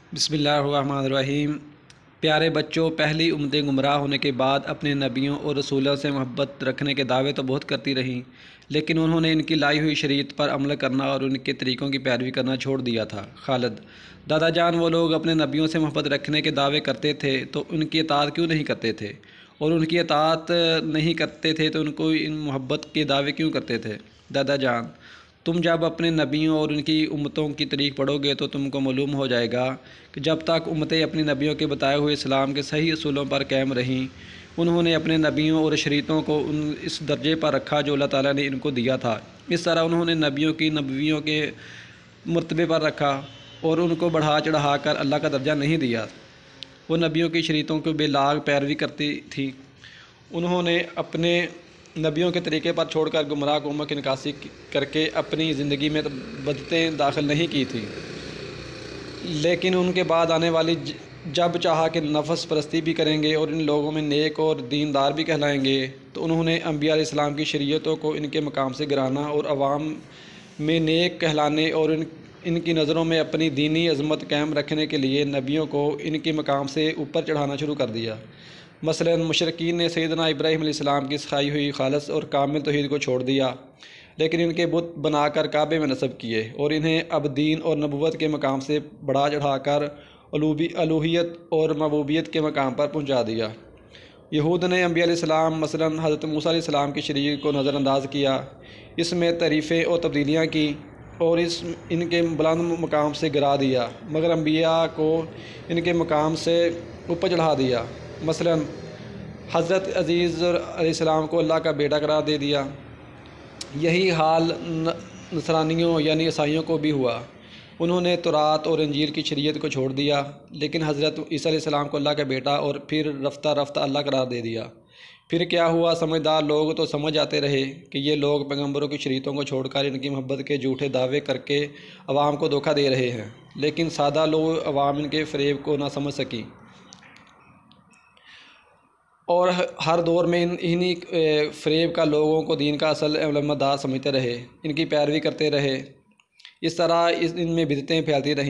बिस्मिल्लाहिर्रहमानिर्रहीम। प्यारे बच्चों, पहली उम्मतें गुमराह होने के बाद अपने नबियों और रसूलों से मोहब्बत रखने के दावे तो बहुत करती रहीं, लेकिन उन्होंने इनकी लाई हुई शरीयत पर अमल करना और उनके तरीक़ों की पैरवी करना छोड़ दिया था। खालिद: दादा जान, वो लोग अपने नबियों से मोहब्बत रखने के दावे करते थे तो उनकी इताअत क्यों नहीं करते थे, और उनकी इताअत नहीं करते थे तो उनको इन मोहब्बत के दावे क्यों करते थे? दादा जान, तुम जब अपने नबियों और उनकी उम्मतों की तारीख़ पढ़ोगे तो तुमको मालूम हो जाएगा कि जब तक उम्मतें अपनी नबियों के बताए हुए इस्लाम के सही असूलों पर कायम रहीं, उन्होंने अपने नबियों और शरीयतों को इस दर्जे पर रखा जो अल्लाह ताला ने इनको दिया था। इस तरह उन्होंने नबियों की नबवियों के मर्तबे पर रखा और उनको बढ़ा चढ़ा कर अल्लाह का दर्जा नहीं दिया। वो नबियों की शरीयतों को बेलाग पैरवी करती थी। उन्होंने अपने नबियों के तरीक़े पर छोड़कर गुमराह कौमों की निकासी करके अपनी ज़िंदगी में बदतें दाखिल नहीं की थी, लेकिन उनके बाद आने वाली जब चाहा कि नफ्स परस्ती भी करेंगे और इन लोगों में नेक और दीनदार भी कहलाएंगे, तो उन्होंने अंबिया अलैहिस्सलाम की शरीयतों को इनके मकाम से गिराना और अवाम में नेक कहलाने और इनकी नज़रों में अपनी दीनी अज़मत कायम रखने के लिए नबियों को इनके मकाम से ऊपर चढ़ाना शुरू कर दिया। मसलन मुशरिकीन ने सैयदना इब्राहीम अलैहिस्सलाम की सिखाई हुई खालिस और कामिल तौहीद को छोड़ दिया, लेकिन इनके बुत बनाकर काबे में नस्ब किए और इन्हें अब दीन और नबूवत के मकाम से बढ़ा चढ़ाकर अलूहियत और महबूबियत के मकाम पर पहुँचा दिया। यहूद ने अंबिया अलैहिस्सलाम मसलन हज़रत मूसा अलैहिस्सलाम की शरीयत को नज़रअंदाज किया, इसमें तारीफ़ें और तब्दीलियाँ की और इनके बुलंद मकाम से गिरा दिया, मगर अंबिया को इनके मकाम से ऊपर चढ़ा दिया। मसलन हज़रत अज़ीज़ अलैहिस्सलाम को अल्लाह का बेटा करार दे दिया। यही हाल नसरानियों यानी ईसाइयों को भी हुआ। उन्होंने तौरात और इंजील की शरीयत को छोड़ दिया, लेकिन हज़रत ईसा अलैहिस्सलाम को अल्लाह का बेटा और फिर रफ्ता रफ्ता अल्लाह करार दे दिया। फिर क्या हुआ? समझदार लोग तो समझ आते रहे कि ये लोग पैगम्बरों की शरीयतों को छोड़कर इनकी मोहब्बत के झूठे दावे करके अवाम को धोखा दे रहे हैं, लेकिन सादा लोग अवाम इनके फ़रेब को ना समझ सकी और हर दौर में इन्हीं फ़रेब का लोगों को दीन का असल अमलदार समझते रहे, इनकी पैरवी करते रहे। इस तरह इनमें बिदअतें फैलती रहीं।